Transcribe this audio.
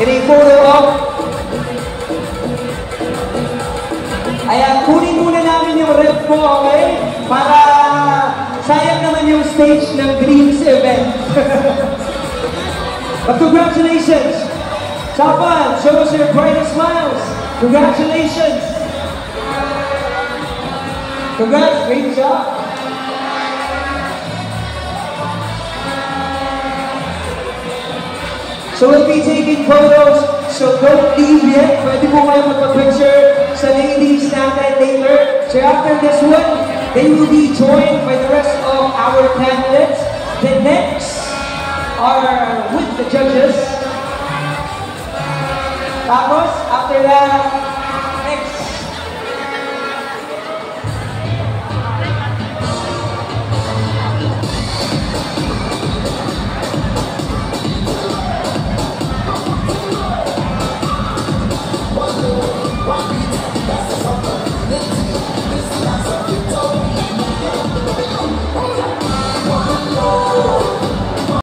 Can I photo op? Ayan, kunin muna namin yung rep mo, okay? Para sayang naman yung stage ng Greens event. But congratulations! Japan, show us your brightest smiles. Congratulations! Congrats, great job! So we'll be taking photos, so don't leave yet. Pwede po kayo magpa-picture sa ladies natin later. So after this one, they will be joined by the rest of our candidates. The next are with the judges. Tapos, after that,